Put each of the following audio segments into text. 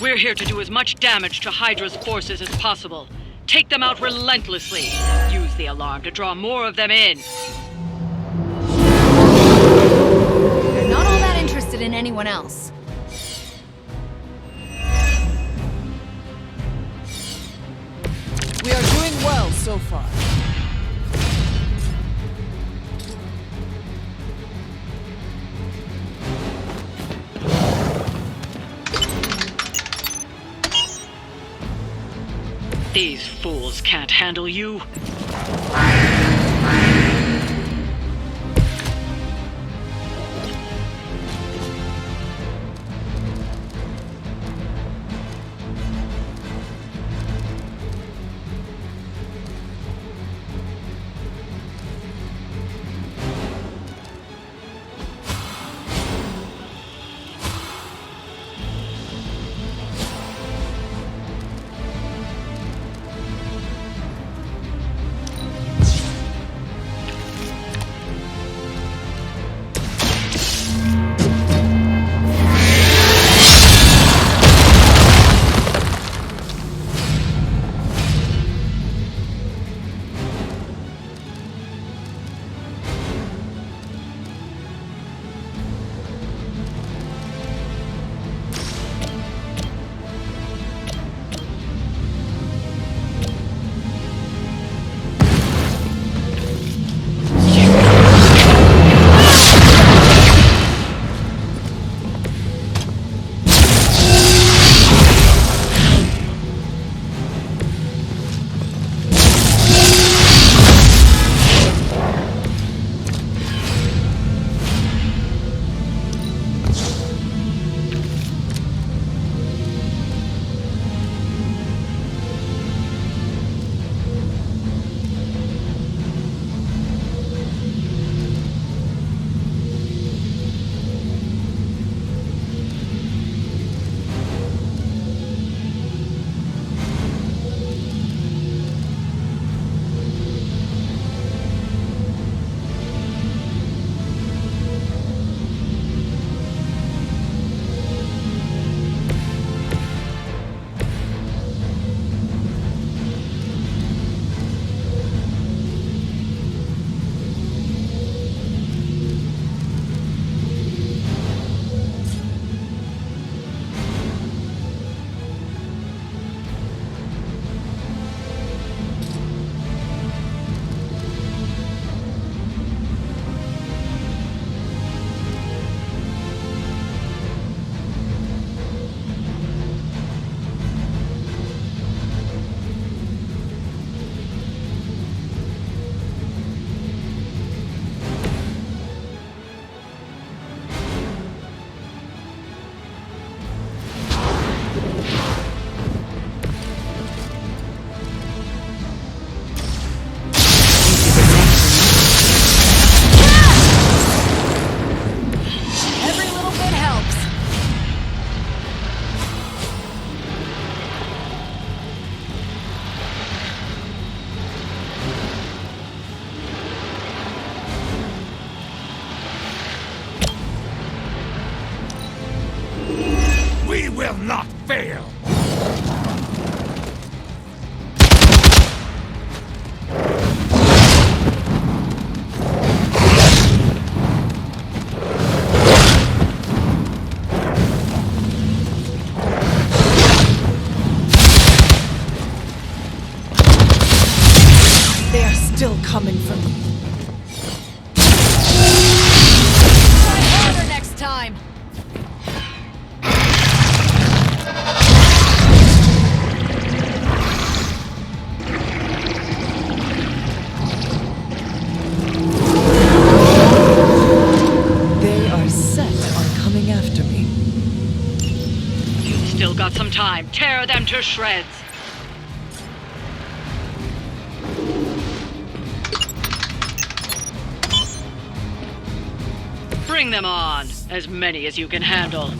We're here to do as much damage to Hydra's forces as possible. Take them out relentlessly. Use the alarm to draw more of them in. They're not all that interested in anyone else. We are doing well so far. These fools can't handle you. will not fail! They are still coming for me. Try harder next time! They are set on coming after me. You've still got some time. Tear them to shreds. Bring them on. As many as you can handle.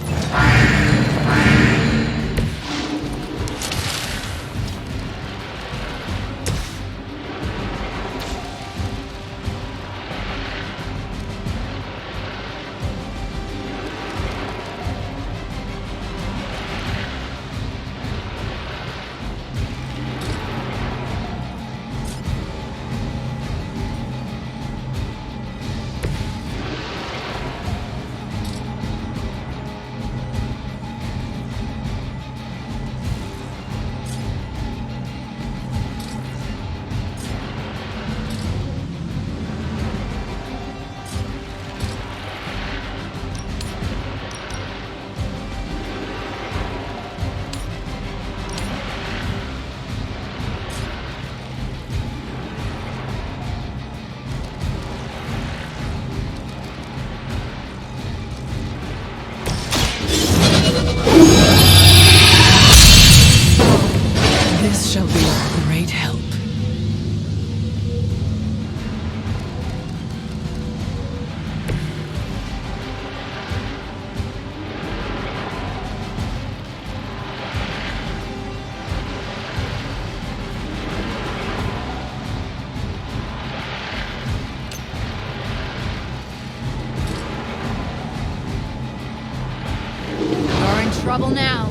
trouble now.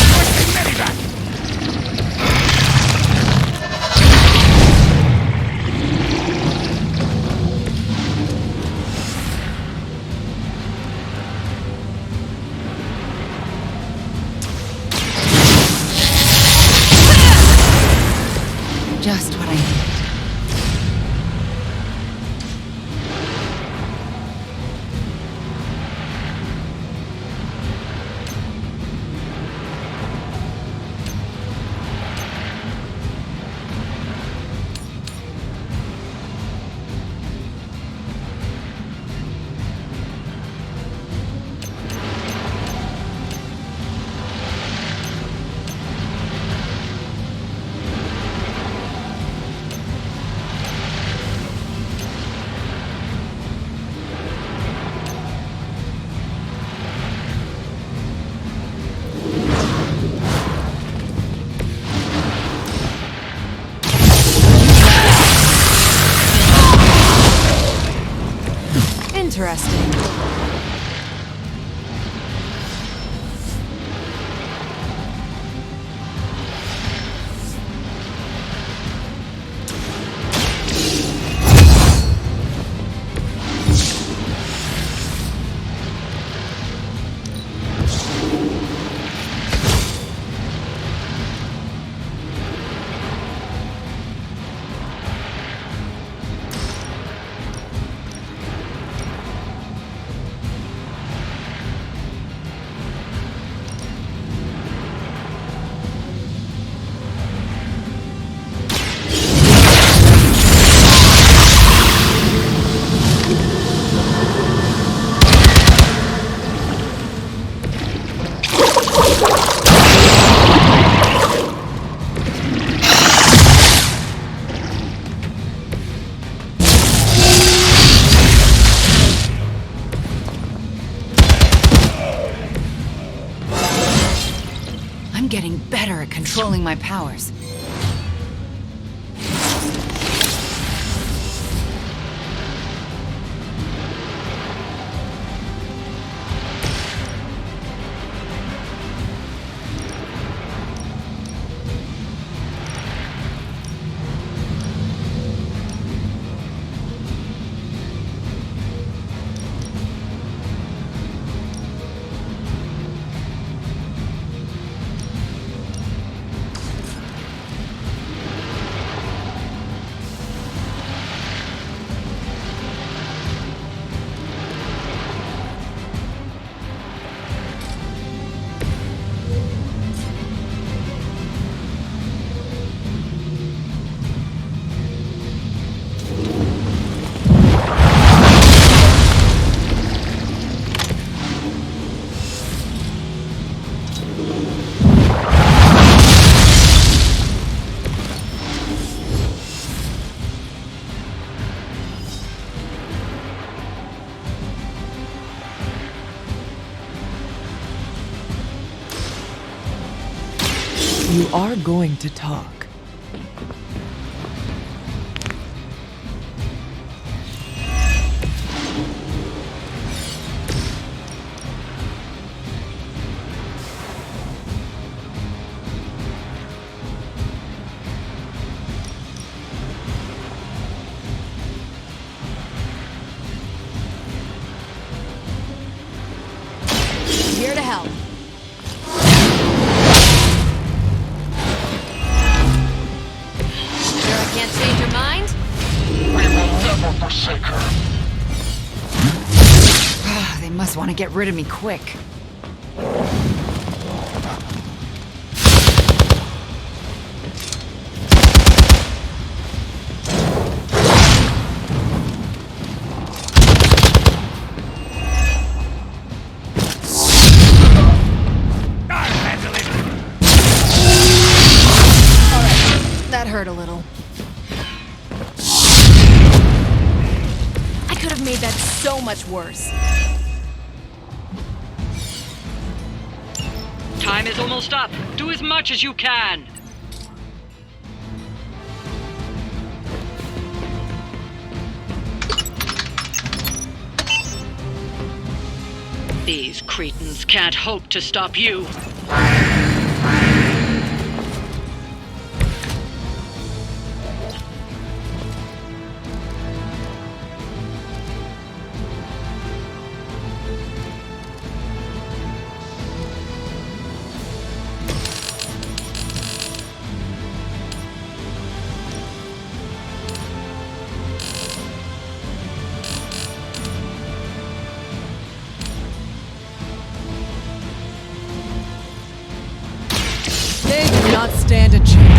Requesting medivac! Just what I needed. Interesting. I'm getting better at controlling my powers. You are going to talk. Here to help. Sure I can't change your mind? We will never forsake her. They must want to get rid of me quick. That hurt a little. I could have made that so much worse. Time is almost up. Do as much as you can. These These cretins can't hope to stop you. They do not stand a chance.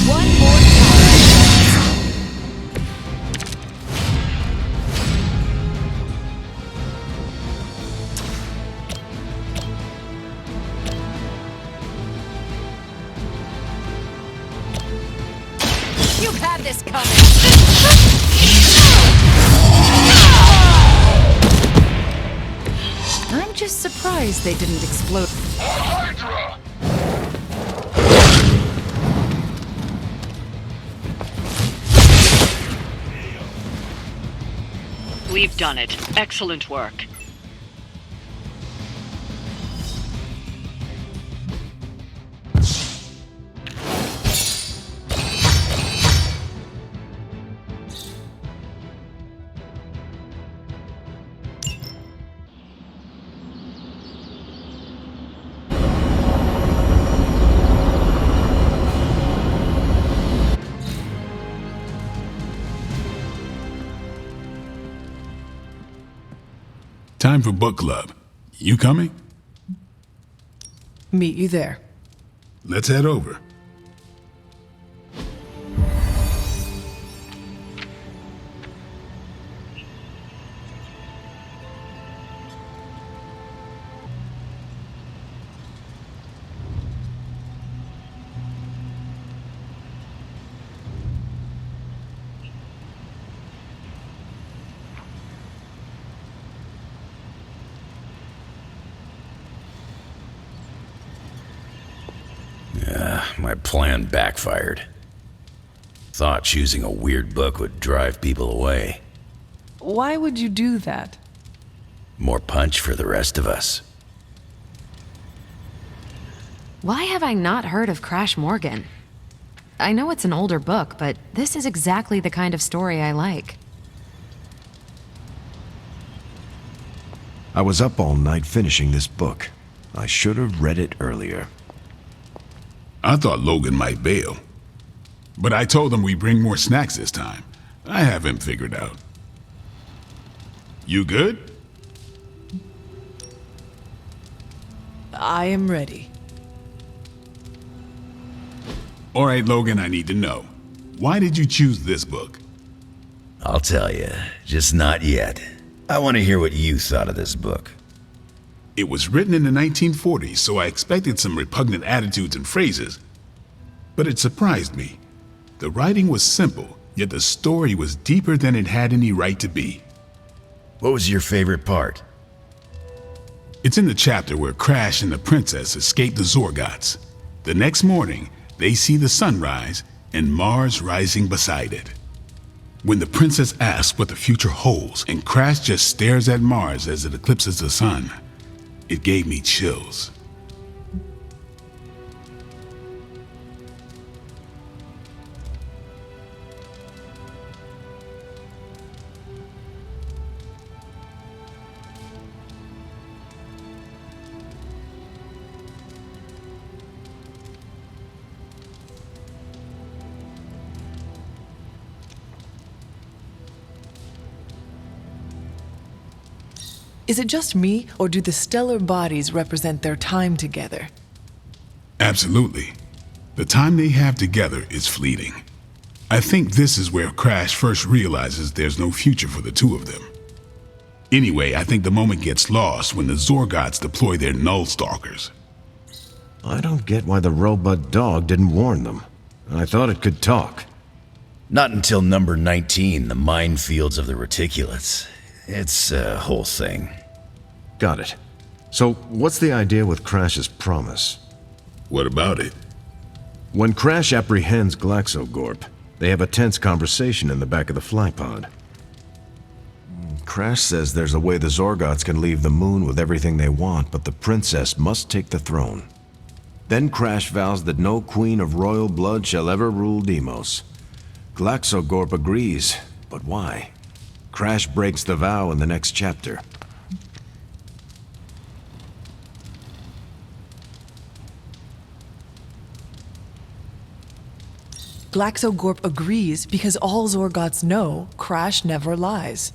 One more time. You had this coming. I'm just surprised they didn't explode. Hydra! We've done it. Excellent work. Time for book club. You coming? Meet you there. Let's head over. My plan backfired. Thought choosing a weird book would drive people away. Why would you do that? More punch for the rest of us. Why have I not heard of Crash Morgan? I know it's an older book, but this is exactly the kind of story I like. I was up all night finishing this book. I should have read it earlier. I thought Logan might bail. But I told him we bring more snacks this time. I have him figured out. You good? I am ready. All right, Logan, I need to know. Why did you choose this book? I'll tell you, just not yet. I want to hear what you thought of this book. It was written in the 1940s, so I expected some repugnant attitudes and phrases. But it surprised me. The writing was simple, yet the story was deeper than it had any right to be. What was your favorite part? It's in the chapter where Crash and the princess escape the Zorgots. The next morning, they see the sun rise and Mars rising beside it. When the princess asks what the future holds and Crash just stares at Mars as it eclipses the sun, it gave me chills. Is it just me, or do the stellar bodies represent their time together? Absolutely. The time they have together is fleeting. I think this is where Crash first realizes there's no future for the two of them. Anyway, I think the moment gets lost when the Zorgots deploy their Null Stalkers. I don't get why the robot dog didn't warn them. I thought it could talk. Not until number 19, the minefields of the reticulates. It's a whole thing. Got it. So, what's the idea with Crash's promise? What about it? When Crash apprehends Glaxogorp, they have a tense conversation in the back of the flypod. Crash says there's a way the Zorgots can leave the moon with everything they want, but the princess must take the throne. Then Crash vows that no queen of royal blood shall ever rule Deimos. Glaxogorp agrees, but why? Crash breaks the vow in the next chapter. Glaxogorp agrees because all Zorgots know Crash never lies.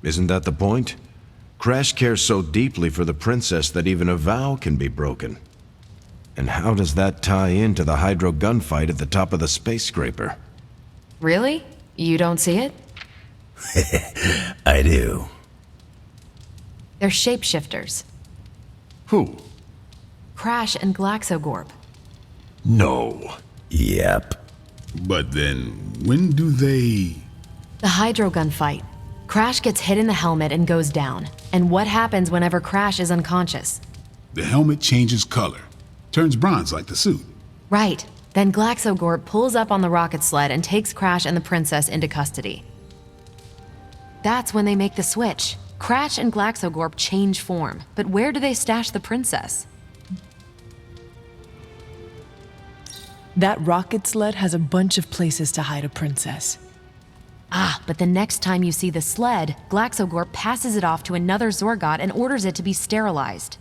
Isn't that the point? Crash cares so deeply for the princess that even a vow can be broken. And how does that tie into the Hydro gunfight at the top of the space scraper? Really? You don't see it? I do. They're shapeshifters. Who? Crash and Glaxogorp. No. Yep. But then, when do they... The Hydro gunfight. Crash gets hit in the helmet and goes down. And what happens whenever Crash is unconscious? The helmet changes color. Turns bronze like the suit. Right. Then Glaxogorp pulls up on the rocket sled and takes Crash and the princess into custody. That's when they make the switch. Crash and Glaxogorp change form. But where do they stash the princess? That rocket sled has a bunch of places to hide a princess. Ah, but the next time you see the sled, Glaxogorp passes it off to another Zorgot and orders it to be sterilized.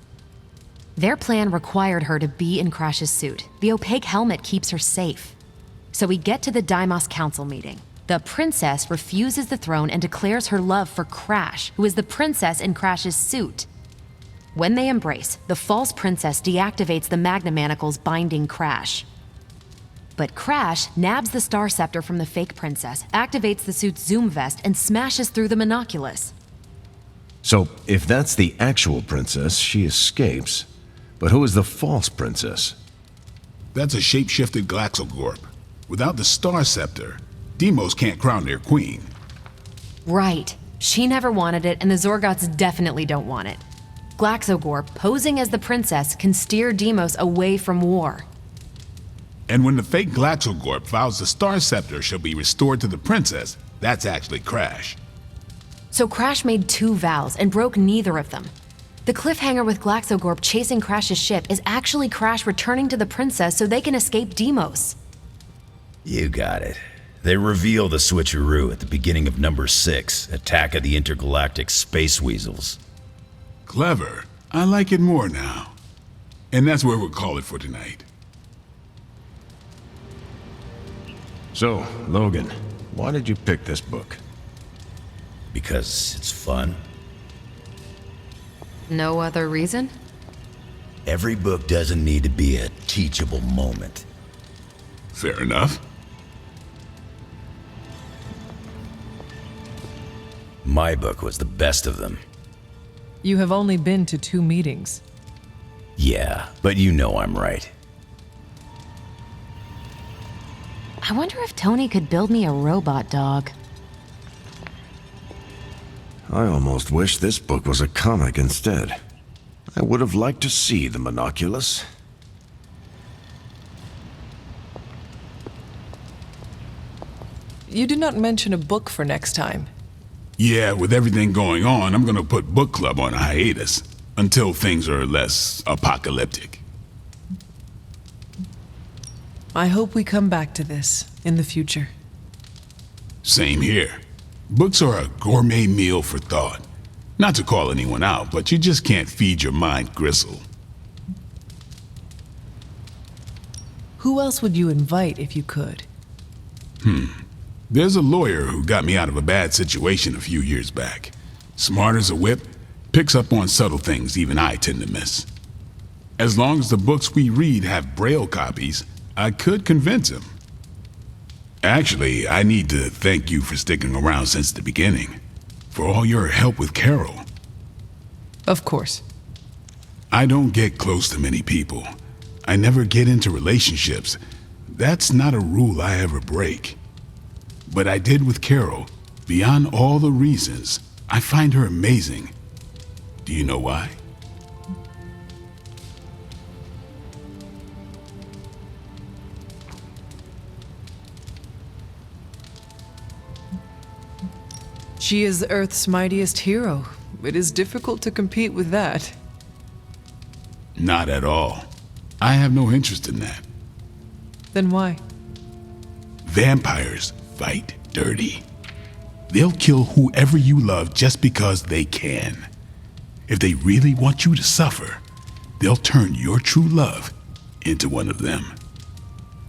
Their plan required her to be in Crash's suit. The opaque helmet keeps her safe. So we get to the Deimos Council meeting. The princess refuses the throne and declares her love for Crash, who is the princess in Crash's suit. When they embrace, the false princess deactivates the Magna Manacles binding Crash. But Crash nabs the Star Scepter from the fake princess, activates the suit's zoom vest, and smashes through the monoculus. So, if that's the actual princess, she escapes. But who is the false princess? That's a shape-shifted Glaxogorp. Without the Star Scepter, Deimos can't crown their queen. Right. She never wanted it, and the Zorgots definitely don't want it. Glaxogorp, posing as the princess, can steer Deimos away from war. And when the fake Glaxogorp vows the Star Scepter shall be restored to the princess, that's actually Crash. So Crash made two vows and broke neither of them. The cliffhanger with Glaxogorp chasing Crash's ship is actually Crash returning to the princess so they can escape Deimos. You got it. They reveal the switcheroo at the beginning of number 6, Attack of the Intergalactic Space Weasels. Clever. I like it more now. And that's where we'll call it for tonight. So, Logan, why did you pick this book? Because it's fun. No other reason? Every book doesn't need to be a teachable moment. Fair enough. My book was the best of them. You have only been to 2 meetings. Yeah, but you know I'm right. I wonder if Tony could build me a robot dog. I almost wish this book was a comic instead. I would have liked to see the monoculus. You did not mention a book for next time. Yeah, with everything going on, I'm gonna put book club on a hiatus until things are less apocalyptic. I hope we come back to this in the future. Same here. Books are a gourmet meal for thought. Not to call anyone out, but you just can't feed your mind gristle. Who else would you invite if you could? There's a lawyer who got me out of a bad situation a few years back. Smart as a whip, picks up on subtle things even I tend to miss. As long as the books we read have Braille copies, I could convince him. Actually, I need to thank you for sticking around since the beginning, for all your help with Carol. Of course. I don't get close to many people. I never get into relationships. That's not a rule I ever break. But I did with Carol. Beyond all the reasons, I find her amazing. Do you know why? She is Earth's mightiest hero. It is difficult to compete with that. Not at all. I have no interest in that. Then why? Vampires fight dirty. They'll kill whoever you love just because they can. If they really want you to suffer, they'll turn your true love into one of them.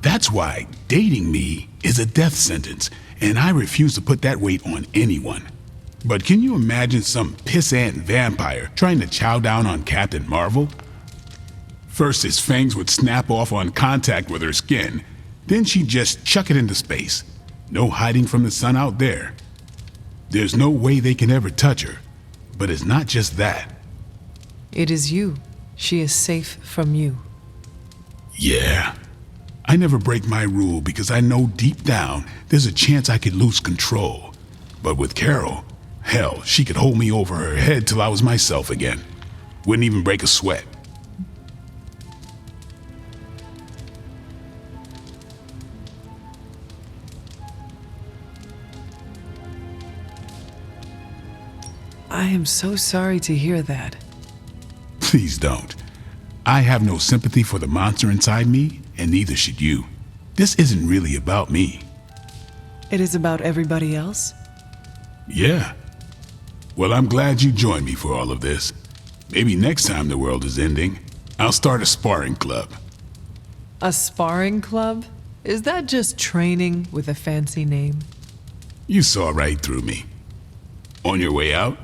That's why dating me is a death sentence, and I refuse to put that weight on anyone. But can you imagine some pissant vampire trying to chow down on Captain Marvel? First, his fangs would snap off on contact with her skin. Then she'd just chuck it into space. No hiding from the sun out there. There's no way they can ever touch her. But it's not just that. It is you. She is safe from you. Yeah. I never break my rule because I know deep down there's a chance I could lose control. But with Carol, hell, she could hold me over her head till I was myself again. Wouldn't even break a sweat. I am so sorry to hear that. Please don't. I have no sympathy for the monster inside me, and neither should you. This isn't really about me. It is about everybody else? Yeah. Well, I'm glad you joined me for all of this. Maybe next time the world is ending, I'll start a sparring club. A sparring club? Is that just training with a fancy name? You saw right through me. On your way out?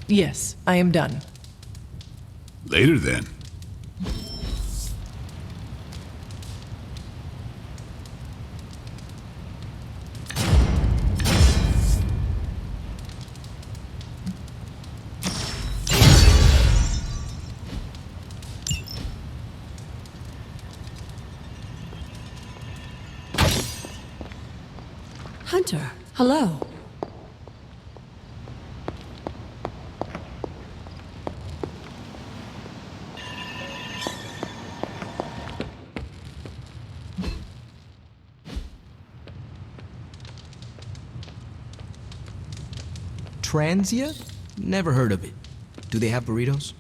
Yes, I am done. Later then. Hunter, hello. Transia? Never heard of it. Do they have burritos?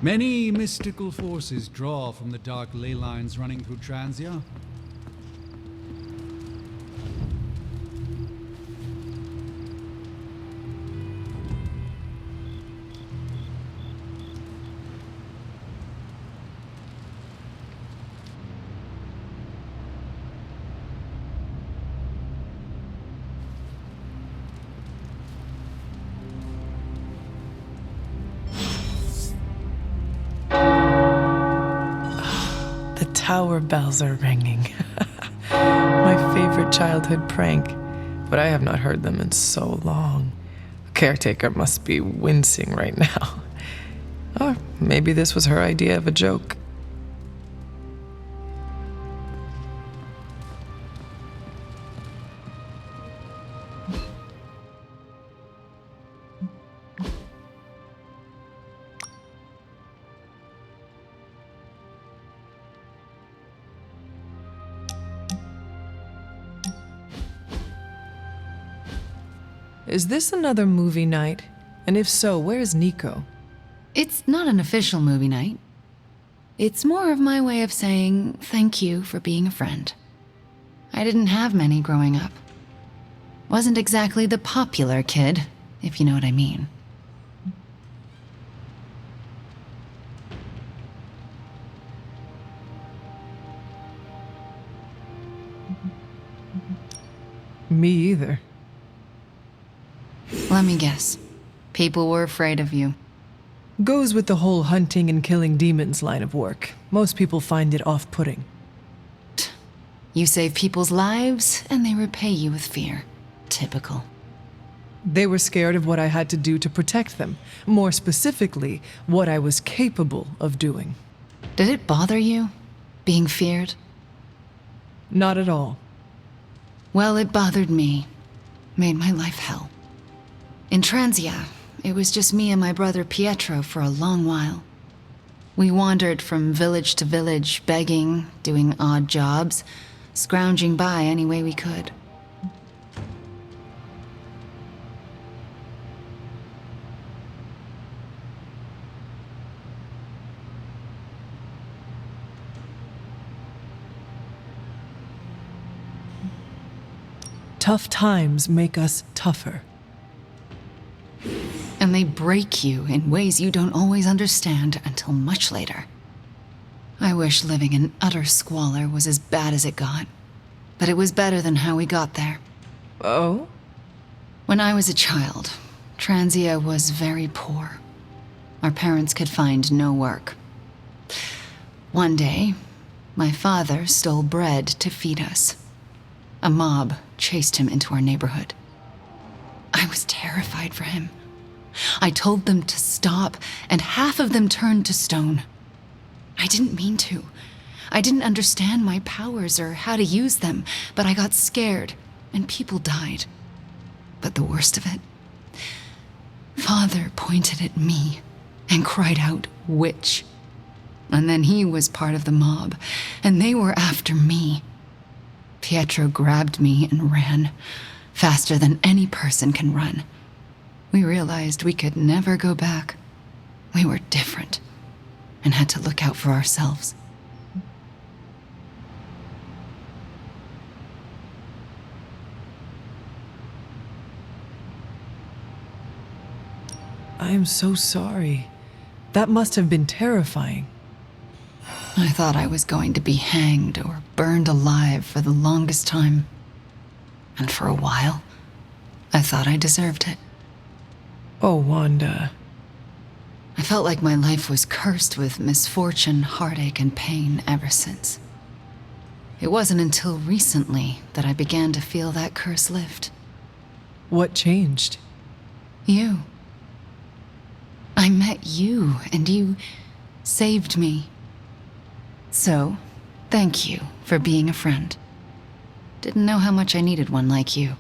Many mystical forces draw from the dark ley lines running through Transia. The tower bells are ringing. My favorite childhood prank, but I have not heard them in so long. Caretaker must be wincing right now. Or maybe this was her idea of a joke. Is this another movie night? And if so, where's Nico? It's not an official movie night. It's more of my way of saying thank you for being a friend. I didn't have many growing up. Wasn't exactly the popular kid, if you know what I mean. Me either. Let me guess. People were afraid of you. Goes with the whole hunting and killing demons line of work. Most people find it off-putting. You save people's lives, and they repay you with fear. Typical. They were scared of what I had to do to protect them. More specifically, what I was capable of doing. Did it bother you, being feared? Not at all. Well, it bothered me. Made my life hell. In Transia, it was just me and my brother Pietro for a long while. We wandered from village to village, begging, doing odd jobs, scrounging by any way we could. Tough times make us tougher. And they break you in ways you don't always understand until much later. I wish living in utter squalor was as bad as it got, but it was better than how we got there. Oh? When I was a child, Transia was very poor. Our parents could find no work. One day, my father stole bread to feed us. A mob chased him into our neighborhood. I was terrified for him. I told them to stop, and half of them turned to stone. I didn't mean to. I didn't understand my powers or how to use them, but I got scared, and people died. But the worst of it, Father pointed at me and cried out, "Witch." And then he was part of the mob, and they were after me. Pietro grabbed me and ran, faster than any person can run. We realized we could never go back. We were different, and had to look out for ourselves. I am so sorry. That must have been terrifying. I thought I was going to be hanged or burned alive for the longest time. And for a while, I thought I deserved it. Oh, Wanda. I felt like my life was cursed with misfortune, heartache, and pain ever since. It wasn't until recently that I began to feel that curse lift. What changed? You. I met you, and you saved me. So, thank you for being a friend. Didn't know how much I needed one like you.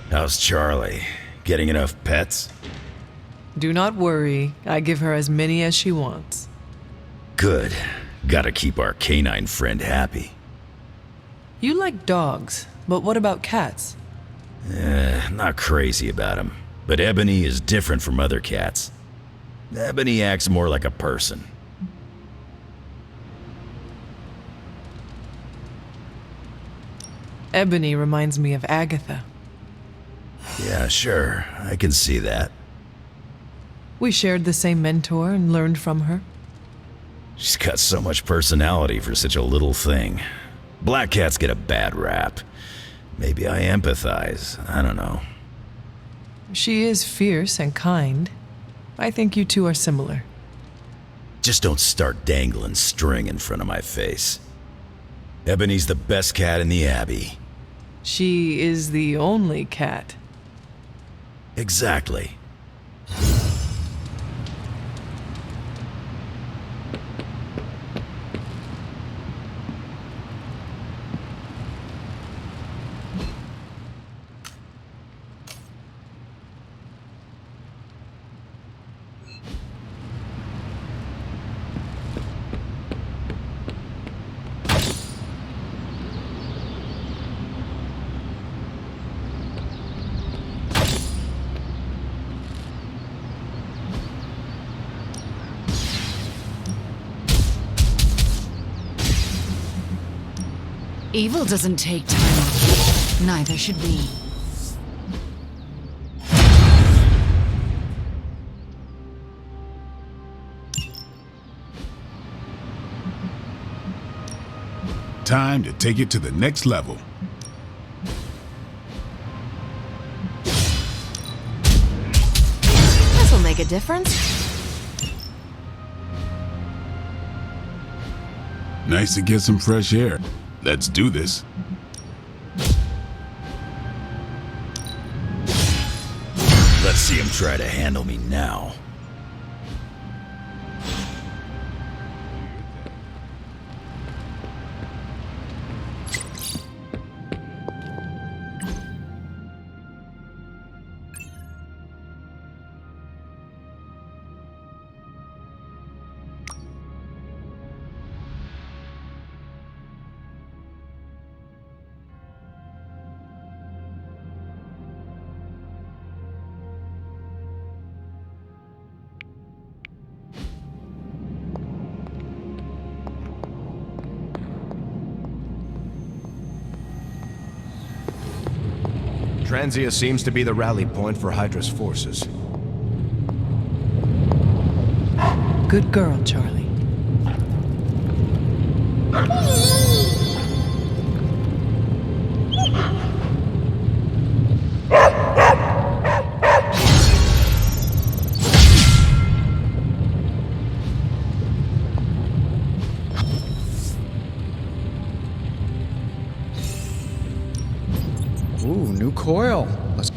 How's Charlie? Getting enough pets? Do not worry. I give her as many as she wants. Good. Gotta keep our canine friend happy. You like dogs, but what about cats? Not crazy about him. But Ebony is different from other cats. Ebony acts more like a person. Ebony reminds me of Agatha. Yeah, sure. I can see that. We shared the same mentor and learned from her. She's got so much personality for such a little thing. Black cats get a bad rap. Maybe I empathize. I don't know. She is fierce and kind. I think you two are similar. Just don't start dangling string in front of my face. Ebony's the best cat in the Abbey. She is the only cat. Exactly. Evil doesn't take time off. Neither should we. Time to take it to the next level. This'll make a difference. Nice to get some fresh air. Let's do this. Let's see him try to handle me now. Transia seems to be the rally point for Hydra's forces. Good girl, Charlie. Ooh, new coil. Let's...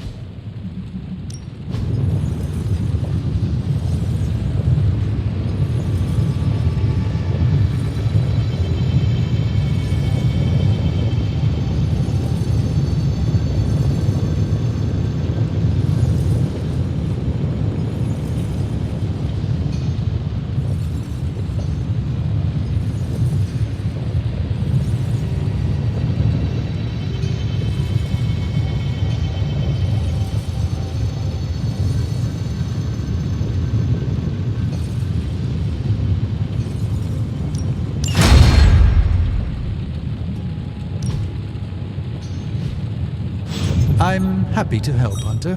I'm happy to help, Hunter.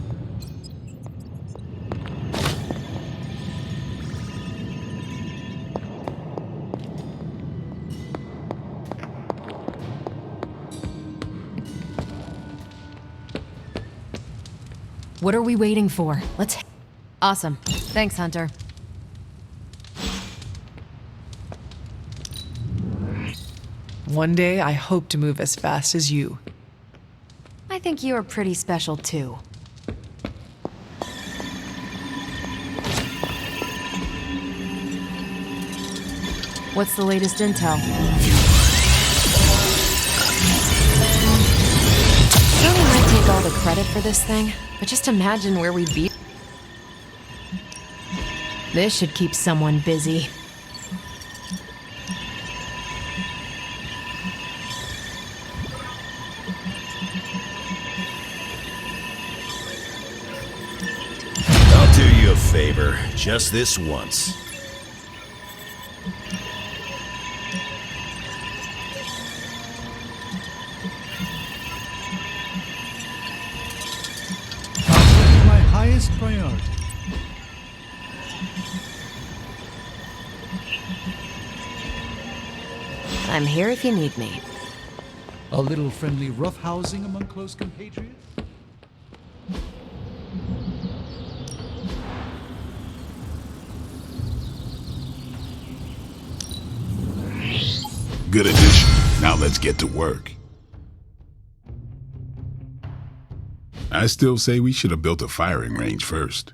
What are we waiting for? Let's... Awesome. Thanks, Hunter. One day, I hope to move as fast as you. I think you are pretty special, too. What's the latest intel? Tony might take all the credit for this thing, but just imagine where we'd be. This should keep someone busy. I'll do you a favor, just this once. My highest priority. I'm here if you need me. A little friendly roughhousing among close compatriots? Good addition. Now let's get to work. I still say we should have built a firing range first.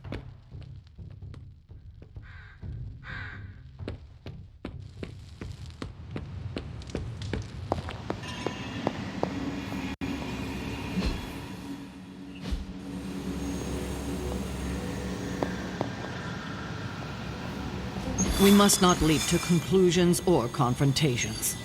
We must not leap to conclusions or confrontations.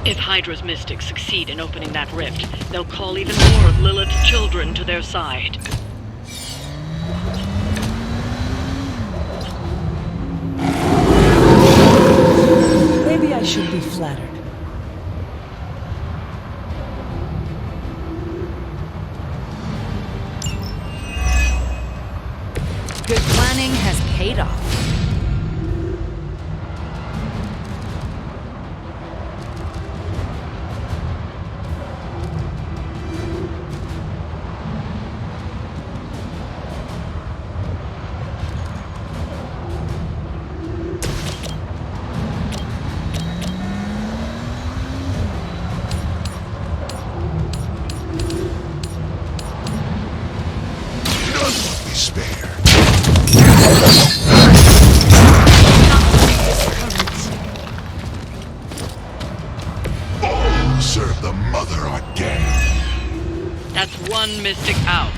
If Hydra's mystics succeed in opening that rift, they'll call even more of Lilith's children to their side. Maybe I should be flattered. Good planning has paid off. None will be spared. All who serve the Mother are dead. That's one mystic out.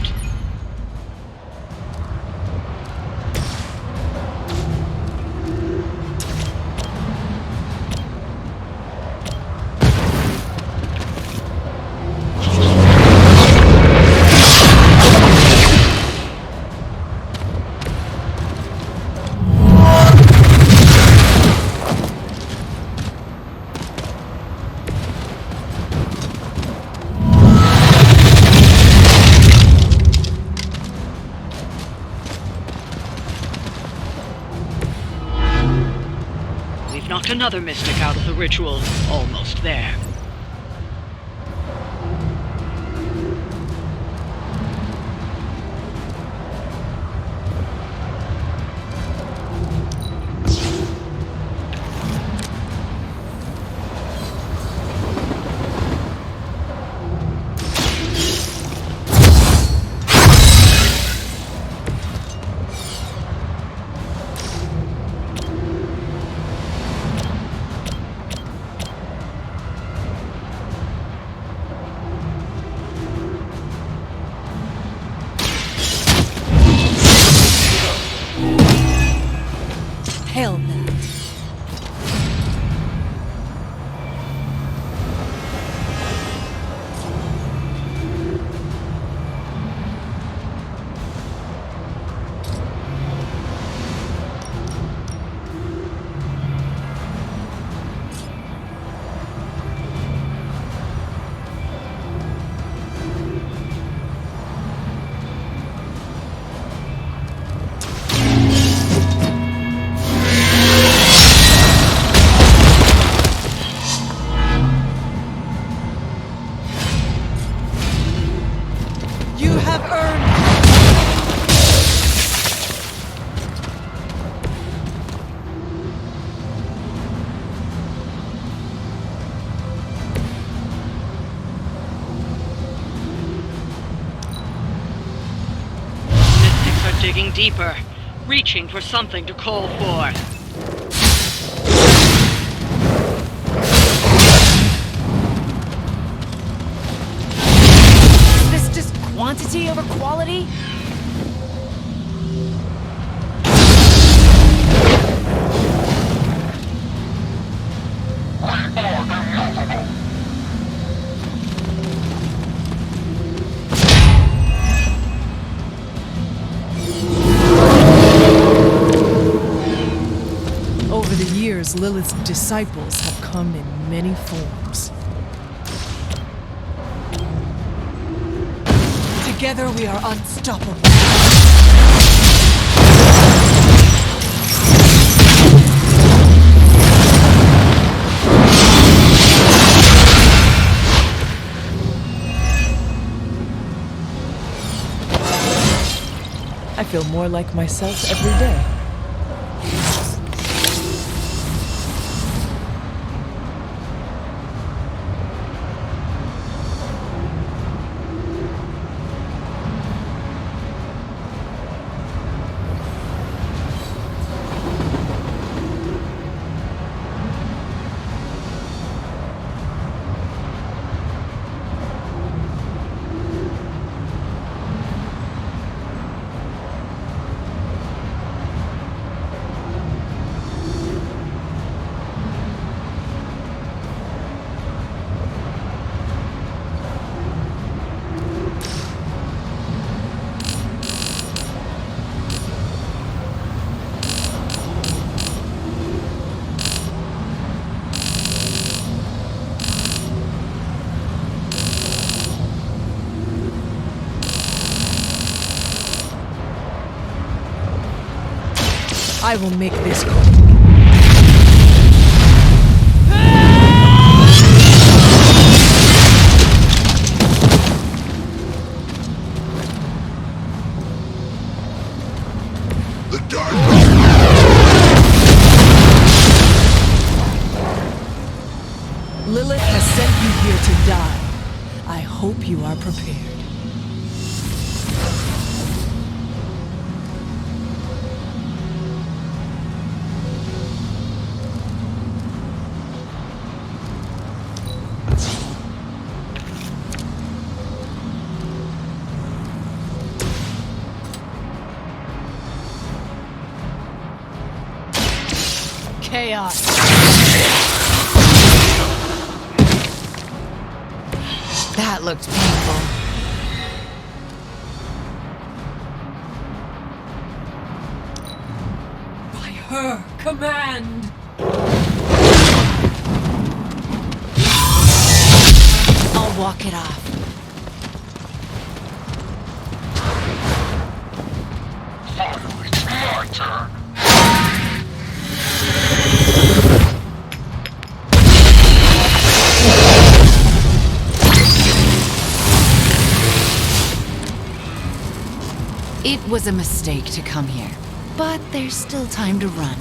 We've knocked another mystic out of the ritual. Almost there. Hell that. You have earned. Mystics are digging deeper, reaching for something to call for. Is this just quantity over quality? Over the years, Lilith's disciples have come in many forms. Together we are unstoppable. I feel more like myself every day. I will make this quick. The dark. Lilith has sent you here to die. I hope you are prepared. Chaos. That looked painful. By her command. I'll walk it off. Finally, it's my turn. It was a mistake to come here, but there's still time to run.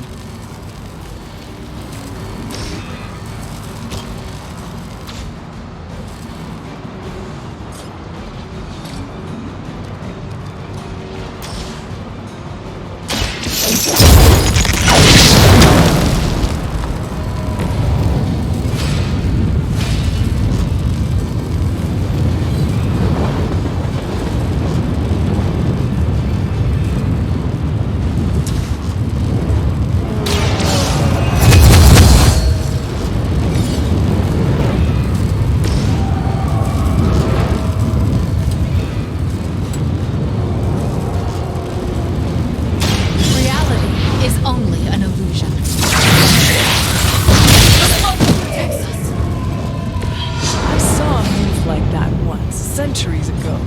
Centuries ago.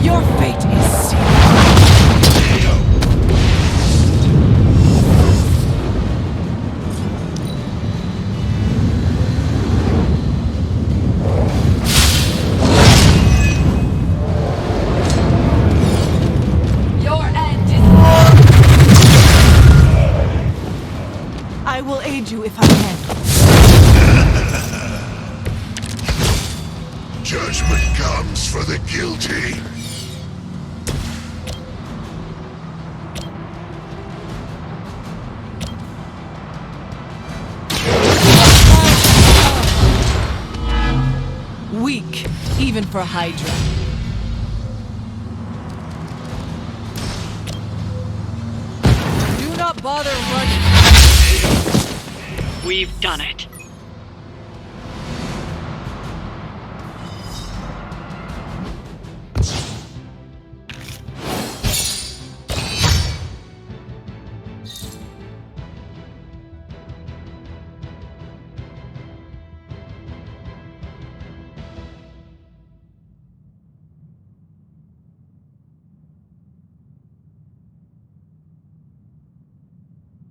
Your fate is sealed. I will aid you if I can. Judgment comes for the guilty. Weak, even for Hydra. Do not bother running. We've done it.